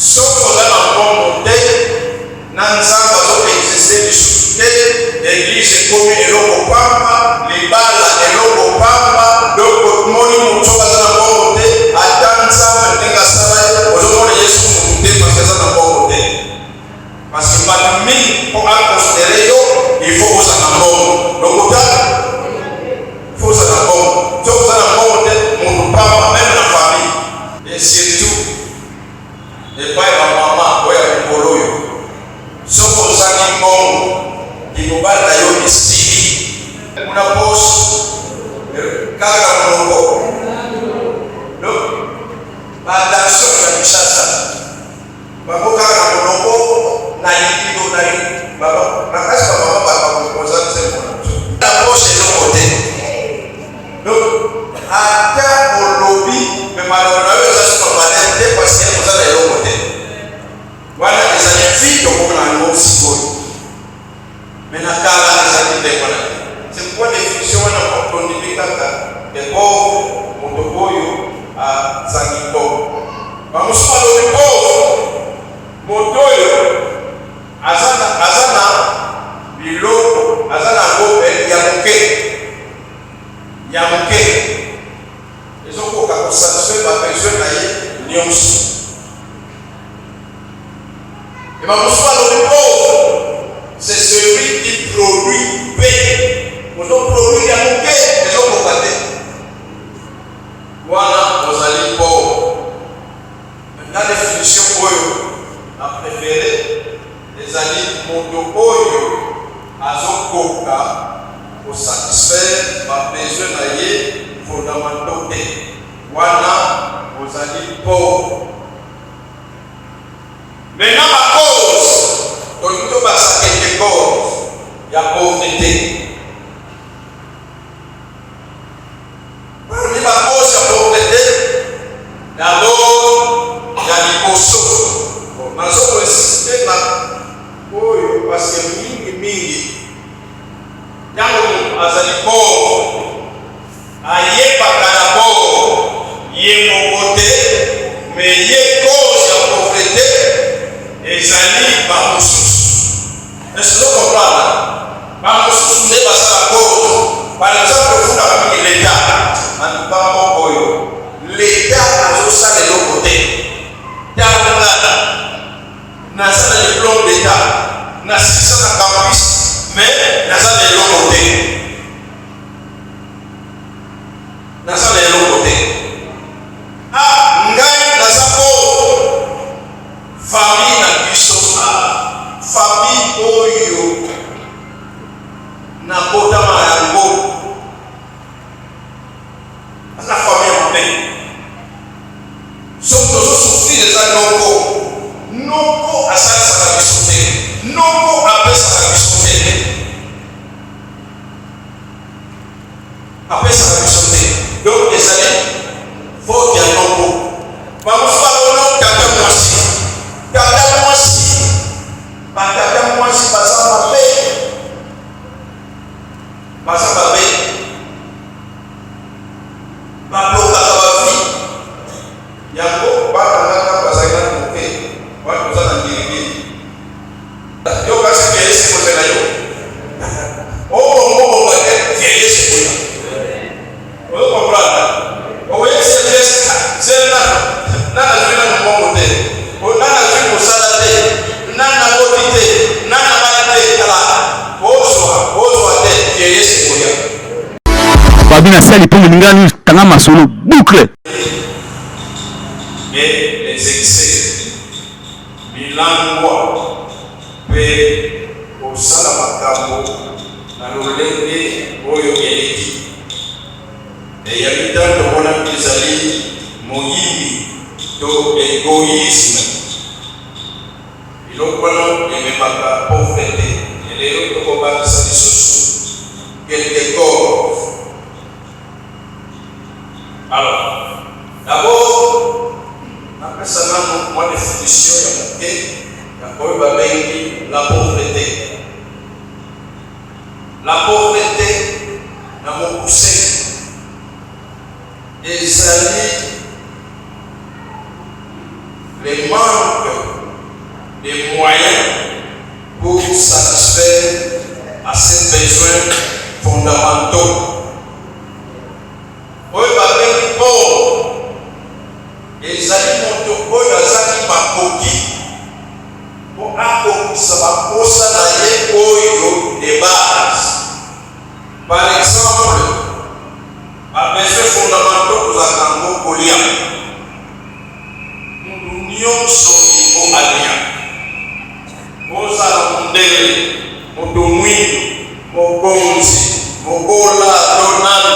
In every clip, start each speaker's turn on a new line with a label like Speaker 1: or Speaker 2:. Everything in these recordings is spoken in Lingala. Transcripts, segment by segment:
Speaker 1: soki oza na mbongo te na nzambe azoexiste lisusu te, eglize ekomi eloko pamba, libala eloko pamba. Donc moni moto aza na mbongo te, ata nzambe ndenge asala ye ozomona yesu motu te parce aza na mbongo te. Parce que bato mingi mpo akonsidere yo il faut oza na mbongo. Lokotala il faut oza na mbongo. Soki oza na mbongo te motu pamba même na famille. Et surtout epai bamama oyo ya mikolo oyo soki ozangi mbongo libobali na yo esili kuna poso kaka monoko. Donc baadaktion ya Kinshasa bango kaka monoko na libido na yo nakasi bamama bakozangi se monaso na poso eloko te. Donc ata olobi me maloko na yo eza soka malere te parce que oza na eloko te. Wana ezali vite okomona yango sikoyo me na kala ezali te wana. C'est pourquoi définition wana okondimi kaka epauvre moto oyo azangi mbongo. Bamosusu balobi pauvre moto oyo aza na biloko, aza na ngombe ya moke ezokoka kosatisfaire babesoin na ye nyonso. Et bamosusu balobi pauvre c'est celui qui produit peu. Moto produit ya moke ezokoka te, wana ozali pauvre. Na définition oyo na préféré ezali moto oyo azokoka kosatisfaire babesoin na ye fondamentaux te, wana ozali pauvre. Maintenant ma cause tolingi tobakisa quelque cause ya pauvreté. Parmi ma cause ya pauvreté, d'abord ya liboso. Nazo insiste na oyo parce que mingi yango azali pauvre ayebaka na pauvre ye moko te, mais ye cause ya pauvreté ezali bamosusu. Est-ce que vous comprenez? Bamosusu nde basala cause. Par exemple ofundaka mingi l'État antuka moko oyo l'État azosala eloko te. Ntango naza na diplôme d'État nasisa na campus mais naza na eloko te, naza na eloko te. Ngai naza pauvre, famille na biso famille oyo nakotama yango aza famille ya mabe. Soki tozosufrir eza noko asalisaka biso te, noko apesaka biso te, apesaka biso te. Donc ezali faute ya noko. Bamosusu balona tata mwasi batata mwasi baza mabe bablokaka bavi yango bakangaka bazali na moke wana oza na ngirigiri yo kasi vieyese kozela yo obongobonga te vieyese koya ozokomprendre okoyesi zela nana zwi na mbongo te, nana zwi mosala te, nana boti te, nana bala te, ala ozwa te vieyese koya.
Speaker 2: Babina sali pour ngani tanga masolo boucle.
Speaker 1: Et les excès milangwa pe osala makambo na lolenge oyo eleki. Et ya mitando mona ezali moyimbi to égoïsme. Iloko wana ememaka pauvreté. Elelo tokobakisa lisusu quelque cause. Alors, d'abord, après ça, on a une définition de la pauvreté. La pauvreté n'a pas poussé. Et ça dit les manques des moyens pour satisfaire à ces besoins fondamentaux. Oyo babengi pauvre ezali moto oyo azali makoki mpo akokisa baposa na ye oyo de base. Par exemple, babesoin fondamentaux kozalaka ngo kolia. Mundu nyonso ifo alia. Ozala mondele, moto mwindu, mokonzi, mokola, donani.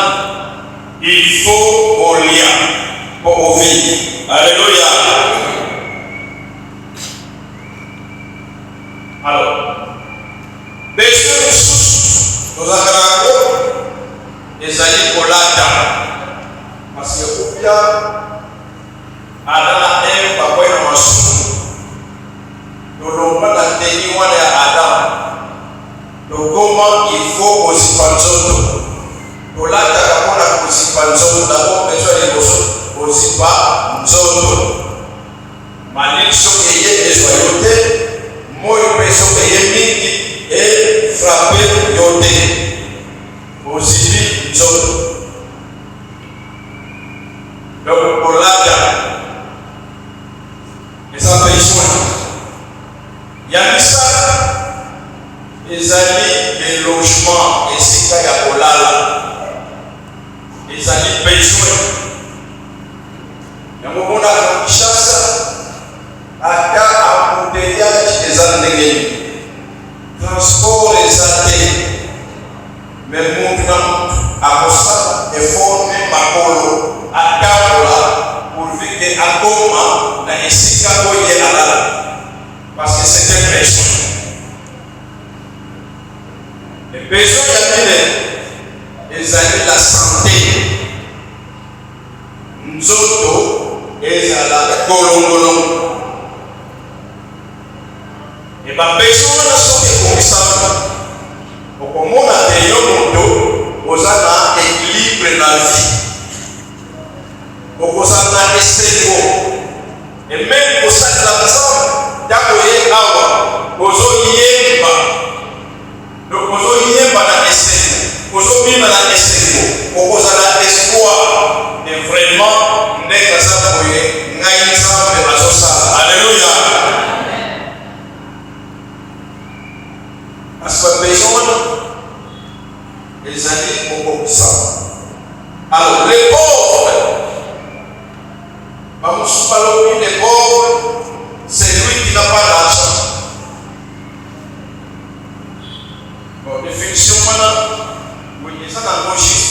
Speaker 1: Il faut kolia pour vivre. Alléluia. Alors, besoin sous nos agaragos ezali kolata parce que kupia adala bakwe na masumu lolomba na teni wana ya Adam lokoma il faut osipanzoto kolata kakona kusipanzoto d'abord besoin de osipa nzoto malik soki ye ezoyote moyo peso ye mingi et frapper yote osipi nzoto. Donc kolata eza besoin ya misala ezali le logement esika ya kolala ezali besoin ya mobona na Kinshasa ata embouteillage eza ndenge transport eza te mais mutu na mutu akosala effort me makolo atambola pourvu ke akoma na esika oyo ye alala parce que c'est un besoin. Le besoin ya mine ezali la santé nzoto ezala kolongolongo et babesoin wana soki ekokisana okomona te yo moto oza na équilibre na vie okozala na esengo et même kosalela nzambe ntango ye awa ozoyemba donc ozoyemba na esengo ozobima na esengo okozala espoir et vraiment ndenge aza boye ngai nzambe azosala. Alléluia. Parce que besoin wana ezali kokokisana. Alors les pauvres bamosusu balobi les pauvres c'est lui qui n'a pas d'argent. Bon, définition wana eza na logique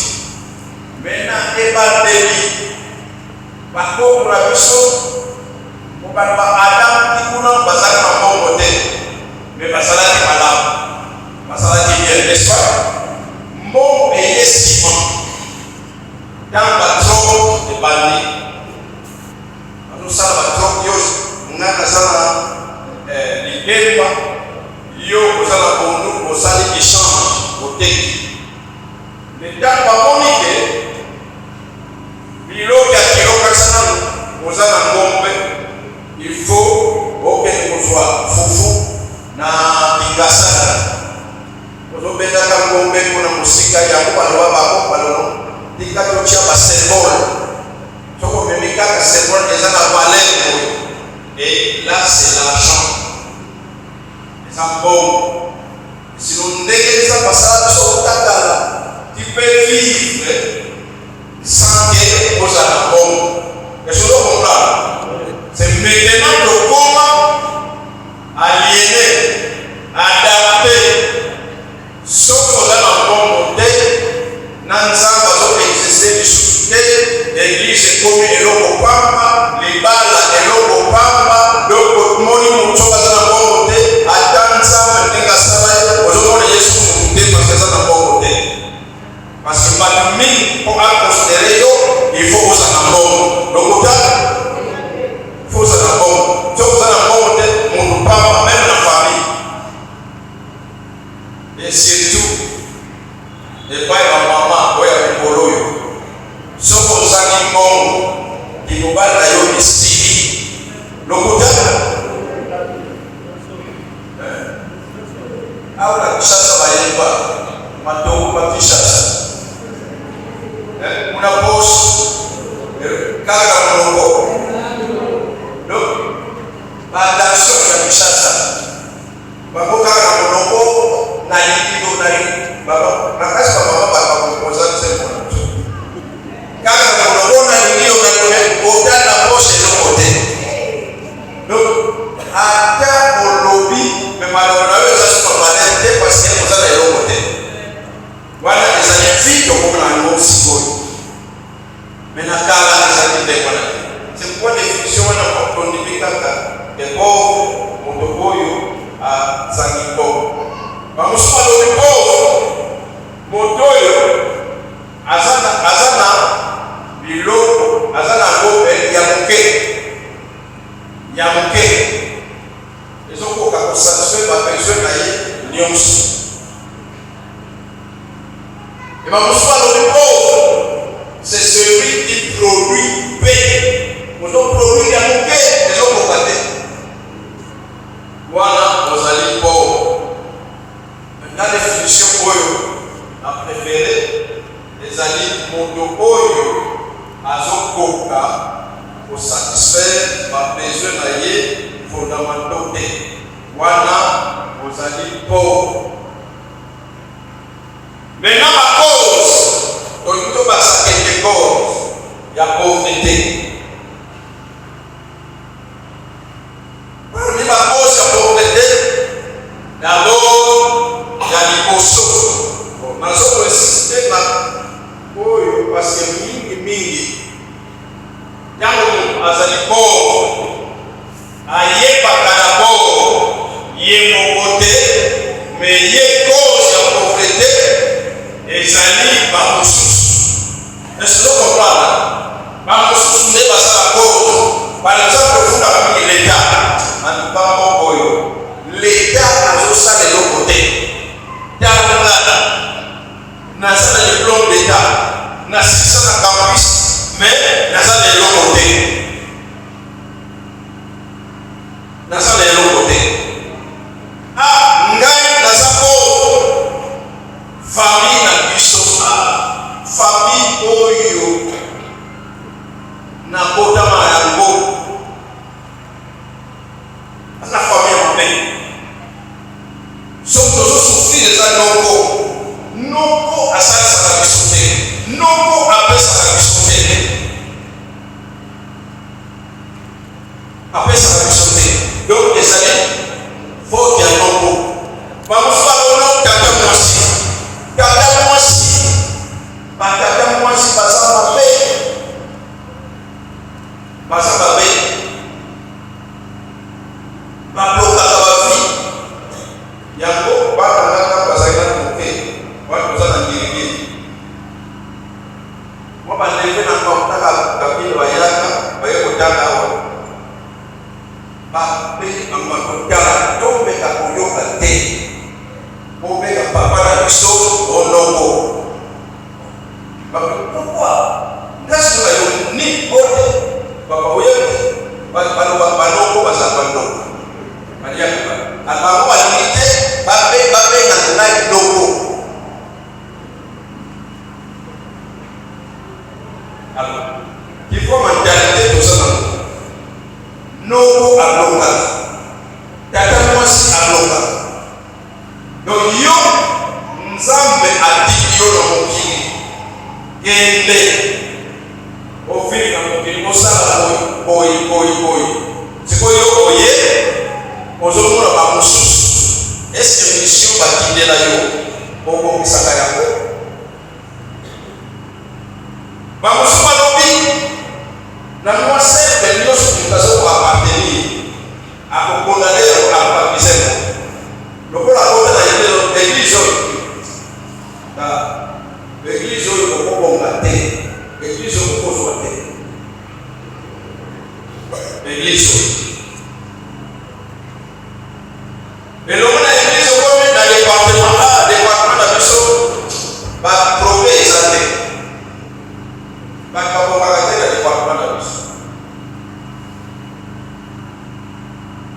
Speaker 1: maintenant ebandeli bakobra biso po bato ba Adam tikuna bazali na mbongo te mais bazalaki malamu bazalaki bien, n'est-ce pas? Mbongo eye nsima ntango batroko ebandi bazosala batroko yo nga nazala libemba yo kozala bondu osali échange oteki mais ntango bamoni ke biloko ya kilokasana oza na ngombe il faut okende kozwa fufu na kingasana ozobendaka ngombe mpona mosika yango baloba bango balono tika totia basymbole soko omemi kaka symbole eza na valeur boye et là c'est l'argent eza mbongo sino ndenge eza basala biso otakala tu peux vivre sans que ozala mbongo. Est-ce que vous comprenez? C'est maintenant de comment aliéner, adapter ce qu'on a dans le monde, dans le exister du l'église comme eloko pamba, les balles eloko pamba, donc moni muchoka za mbongo te, atanza mtenga sana, ozomona Yesu mukute parce que ça na mbongo te. Parce que parmi pour considérer yo, il faut que ça na mbongo. Donc il faut que ça na mbongo. Si vous avez un mbongo te, mon papa même la famille. Et surtout et pas la maman, ouais avec polo yo. Si vous avez un mbongo attention ya Kinshasa. Bakoka na monoko na likido na baba na kasi baba bakakoza tsembo. Kaka na monoko na likido na kota na poche de côté. Donc ata olobi me malona weza supermanente parce que vous allez le côté. Voilà les années vite au moment où on s'y voit. Mais na kala les années de voilà. C'est quoi définition na kondimikaka de pauvre motoboyo a Zangibo. Bamusuma lo pauvre motoyo azana biloko azana ngobe ya muke ezokoka kosatisfaire babesoin na ye nyonso. Et bamusuma lo pauvre c'est celui qui produit paix. Nous avons produit ya muke ezokoka te. Voilà, vous allez pauvre. La définition oyo a préféré les alliés mondo oyo azokoka pour satisfaire ma besoin naie fondamentaux. Voilà, vous allez pauvre. Maintenant, ma cause, donc tout va s'arrêter cause, il y a pauvreté. Parmi ma cause, il y a pauvreté. D'abord, il y a l'imposo. Bon, nous avons insisté là, parce que mingi. Yango azali pauvre. Aye pakana pauvre. Yé mon côté, mais yé cause de pauvreté. Et zali bamoussous. Est-ce que vous comprenez? Bamoussous n'est pas sa cause. Par exemple, vous avez l'État. L'État a aussi de l'autre côté. N'a pas de diplôme d'État, n'a pas de campus, mais n'a pas de l'autre côté. N'a pas de l'autre côté. Ah, ngai n'a pas famille n'a pas famille oyo n'a pas de mayango. La famille en paix. Sauf que je souffre des anoko. Noko a ça la bisouté. Noko a ça la bisouté. Après ça la bisouté. Donc les années, faut qu'il y ait un noko. Vamos falar o nome tata moisi. Tata moisi. Tata moisi passar ma paix. Passar ma paix. Ma bloca da vie. Yango bata ngaka basaina koke. Watu sana ngirigi. Mwaba nileve na kutaka kabili wayaka, wayo kutaka hawa. Bape amma kutaka tombe kakuyoka te. Ombe ka papa na biso onoko. Bape pourquoi? Ngasu na yo ni ote. Baba wewe banoko basabando. Mariaka. Abamu alimite bape na tunai loko. Alors, il faut mentalité tout ça. Noko abloka. Tata mwasi abloka. Donc yo nzambe atiki yo na mokili. Kende. Ofiri na mokili mosala boy. Sikoyo oye. Ozomona ba mususu. Est-ce que mission bakindela yo? Boko misaka yako. Ba mususu lobi na moi c'est de nous qui nous appartenir à condamner à baptiser. Le pour la côté de l'église. L'église au combattre. L'église au combattre. L'église. Et l'homme de l'église au dans le département de la mission va prouver ça. Va combattre le département de la mission.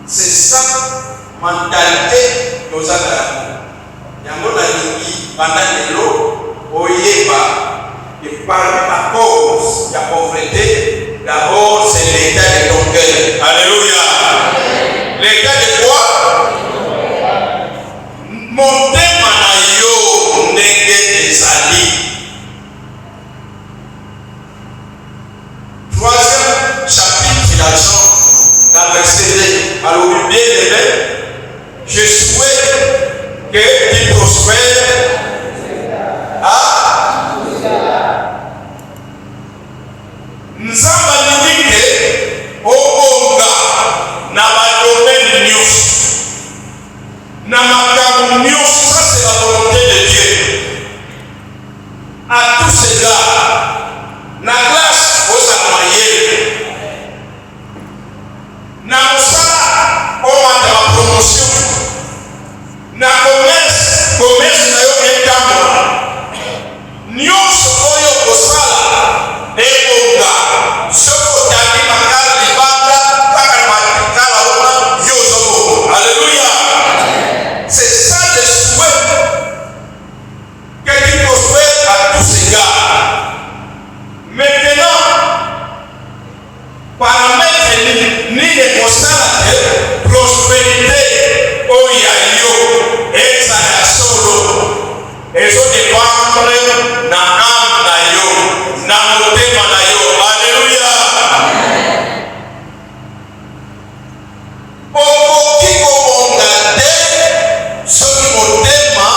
Speaker 1: C'est ça mentalité nos amis. Yango na lingi pendant l'eau oyeba et parmi la cause de la pauvreté, d'abord c'est l'état de ton cœur. Alléluia. Alors, bien aimé, je souhaite que tu prospères. Nzamba niwike obonga na badomaine nyonso na makambo nyonso. Ça c'est la volonté de Dieu. À tous ces gars na grâce ozala mayele na mosala omata ba promotion na commerce na yo etambola nyonso oyo kosala ebonga soki otandi makala libanda kaka makala wana yo ozobonga. Alléluia. C'est ça le souhait que tu prospères à tous ces gars. Maintenant, paramètre nini kosala te prospérité oyo yo ezala solo ezodépendre na âme na yo na motema na yo. Alléluia. Okoki kobonga te soki motema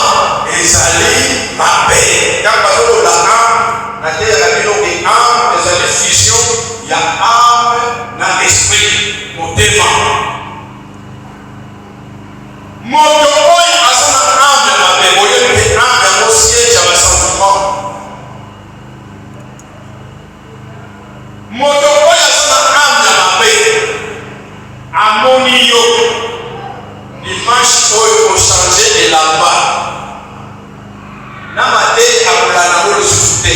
Speaker 1: ezali mabe. Kaka bazolola âme na te ya biloko âme ezali fusion ya âme na esprit motema. Moto oyo aza na âme ya mabe oyebi te âme yango siège ya basentiment. Moto oyo aza na âme ya mabe amoni yo dimanche oyo ochange elamba na mate akola nango lisusu te.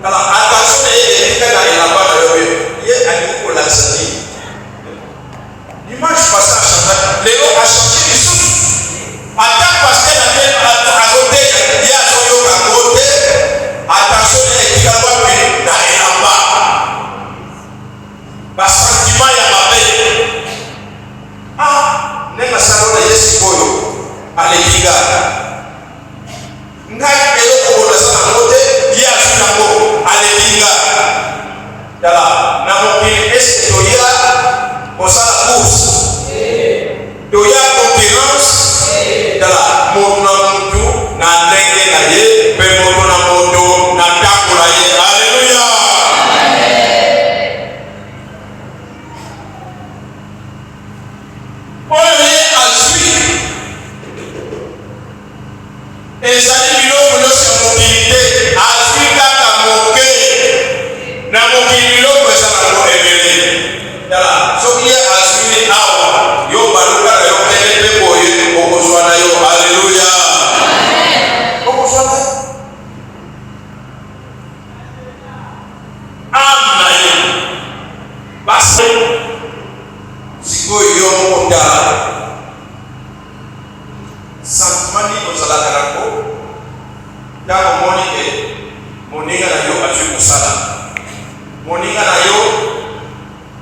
Speaker 1: Tala attention na ye etika na elamba na yo ye alingi kolakisa nini. Dimanche passé achange lelo achange lisusu ata paster na te azote ye azoyoka ngo te. Attention na ye etika wapi na elamba basentima ya mabe. Ndenge asala na ye sikoyo alekinga ngai eloko bonasa nango te ye azwi nango alekinga. Tala na mokili eske toya kosala course toya concurrence. Tala moto na motu na ndenge na ye mpe moto na moto na ntango na ye. Alléluia. Oyo ye azwi ezali biloko nyonso ya mokili te. Azwi kaka moke na mokili biloko eza nango ebele. Tala soki ye azwi awa yo baluka na yo kende mpe boye okozwa na yo. Alléluia. Okozwa te âme na yo basi sikoyo yo moko tala sentiment nini ozalaka nango ntango omoni ke moninga na yo azwi mosala, moninga na yo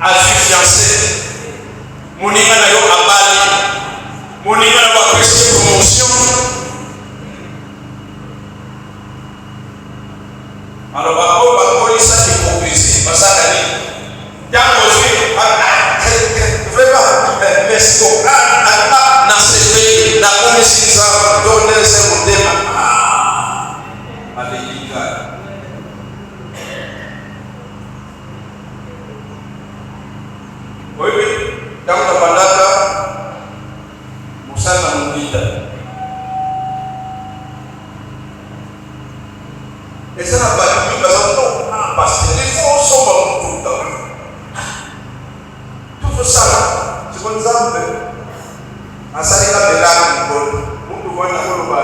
Speaker 1: azwi fiancé, moninga na yo abali, moninga na yo apesi promotion. Alors bakoyo bakolisa hypocrisie basaka nini ntango ozwi vraiment mesto na sepeli na komisi nzambe to ndese motema alekinga. Oyebi ntango tabandaka mosala na mobita eza na bato mingi baza no paster ifo osomba motuka tozosala siko nzambe asalika belanga likolo mutu wana koloba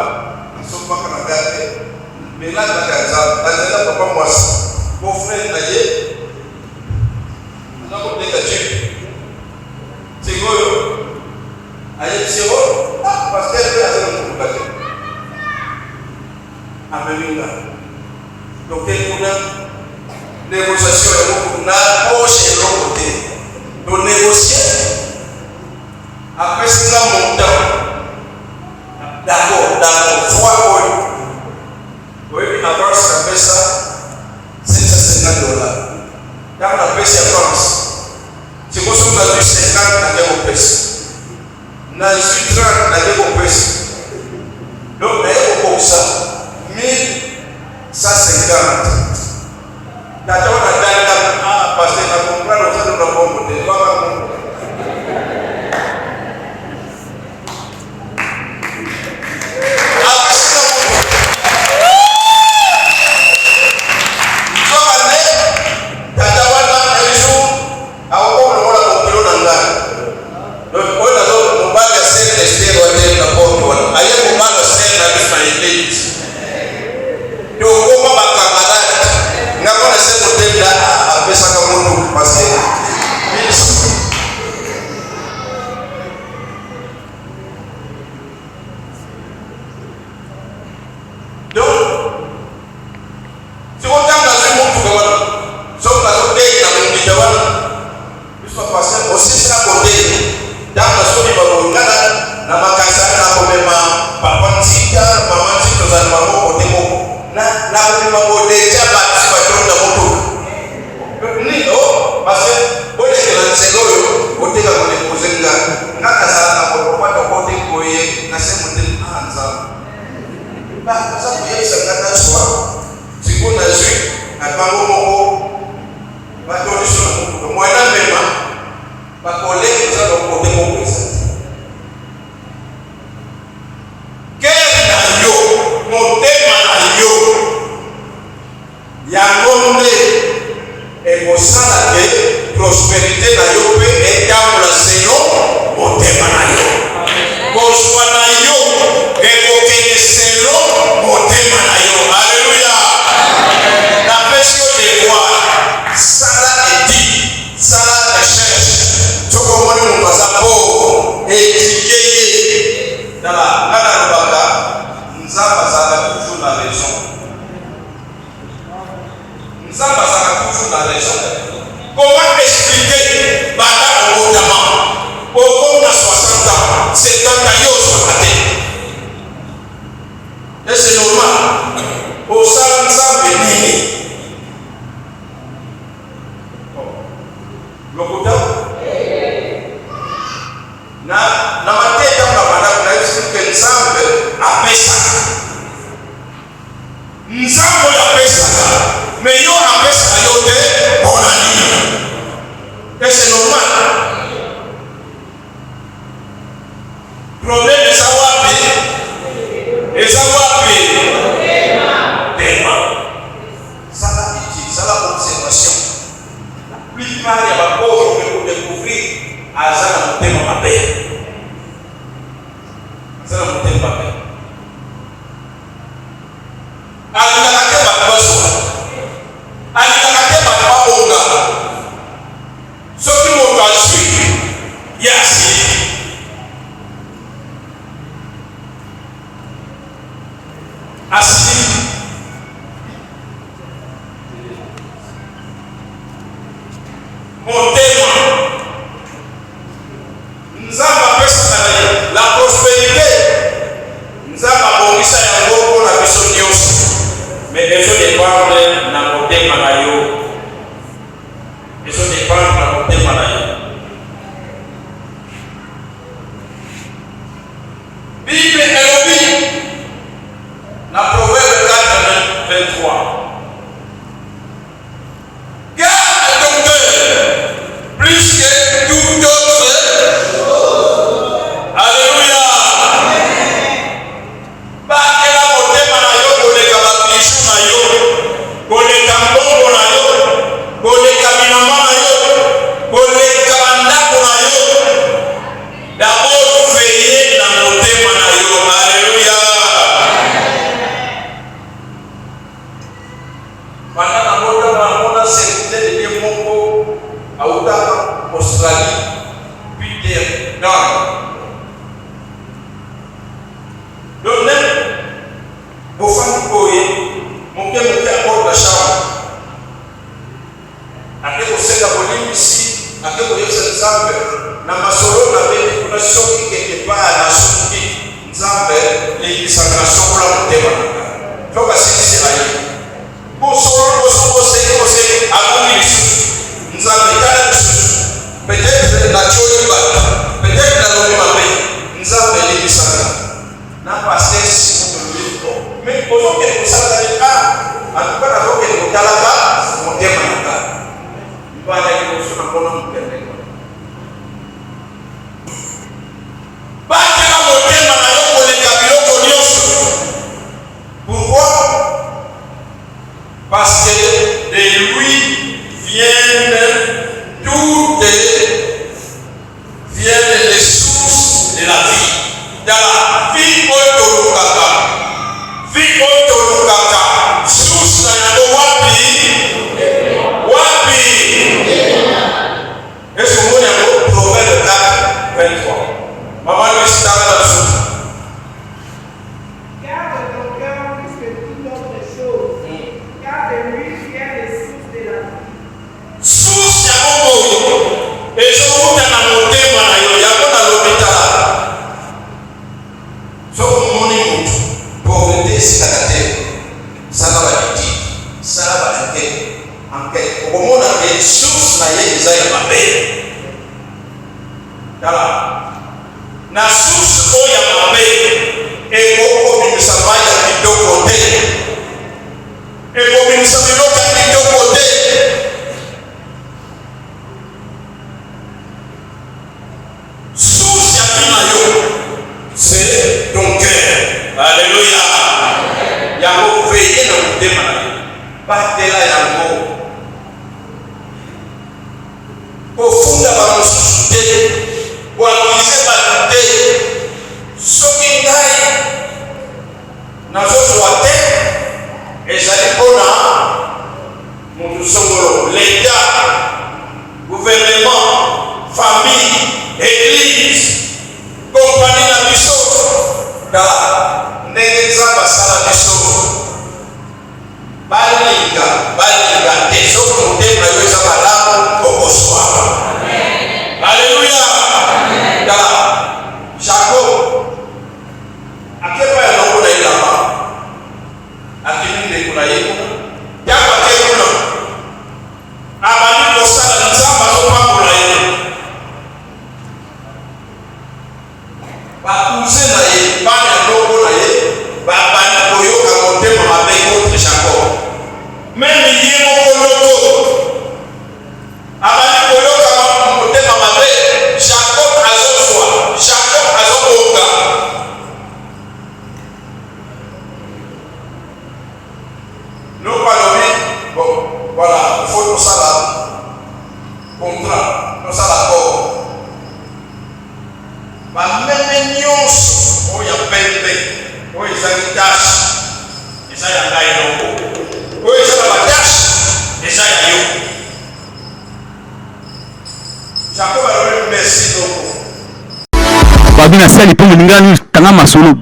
Speaker 1: asombaka na gate belanga ya nzambe azala papa mwasi bofrere na ye aza kotenga jipe sikoyo ayebisiro paster mpe azala motuka te ameminga donc kuna négociation ya beaucoup na poche eloko te to négocier après ça montant d'accord fois oyo oyebi avance na pesa 750 $. Kama na pesa ya France pesa. Na zitra na deko pesa. Donc na yeko koksa 1150. Tata wana danda pasteur na comprendre ça na bombo te baba Mungu. Prospérité na yo pe etambola selon motema na yo. Kozwa na yo ekokende selon motema na yo. Alléluia. Na pesi yo devoir sala edi sala recherche toko moni mutu aza pauvre étudier ye tala ngana lobaka nzambe azalaka toujours na raison. Nzambe azalaka toujours na raison. Comment expliquer bata notamment au bout de 60 ans, 70 ans, et c'est normal. Au salon ça béni. Le côté na mateka na bana na expliquer ensemble à pesa. Nzambo ya pesa. Mais yo a pesa yo te bonani. Et c'est normal. Problème de savoir payer. Et savoir payer. Paiement. Ça la pitié, ça la observation. La plupart des pauvres que vous découvrez, à ça la montagne ma paix. Ça la montagne ma paix. Alikakate bakwaso. Alikakate bakwaonga. Ce qui m'a suivi, yes. Assis. Mon témoin. Nous avons pesa la prospérité. Nous avons bonisa ya ngoko na biso nyonso. Mais beso dépendre na motema na yo. Beso dépendre na motema na yo. Bible elobi na Proverbe 4:23. Garde ton cœur plus que toute autre. Alléluia. Bakela motema na yo koleka bakishu na yo, koleka mbongo na yo, koleka binama na yo, koleka bandako na yo. D'abord veiller na motema na yo. Alléluia. Bana na mona sécurité de Dieu moko auta Australie Peter non. Donc même au fond du courrier mon père me fait apporter la chambre. Après au senga bolimi ici, après au yesa nzambe na masolo na beti kuna soki quelque part na soki nzambe l'église na sokola motema. Toka sisi ayi. Bosolo se akomi nzambe kala peut-être na choli ba Tala. Na source oya mabe eko bimisa maya kitoko te. Eko bimisa biloka kitoko te. Source ya bina yo c'est ton cœur. Alléluia. Yango veillez na motema na yo. Batela yango. Kofunda ba mosusu te. Koanalize bato te. Soki ngai nazozwa te ezali mpona motu songolo, l'État, gouvernement, famille, église, compagnie na biso. Tala ndenge Nzambe asala biso. Balinga te soki motema yo eza malamu okoswaka. Alléluia. Tala Jacob akepa ya loko na ilama akiminde kuna yekuna yako akekuna abandi kosala Nzambe azopambola ye bakuze na ye bana loko na ye babandi koyoka motema mabe contre Jacob meme ye moko loko abandi koyoka motema mabe Jacob azozwa Jacob azokoka. Nous parlons, bon, voilà, il faut tout ça là, contrat, tout ça d'accord. Mais même nyonso, oh ya pembe, oh ya tâche, et ça ya ngai noko, oh ya la tâche, et ça ya yo. Jacob a dit merci beaucoup.
Speaker 2: Babina sali pongo ningani tanga masolo.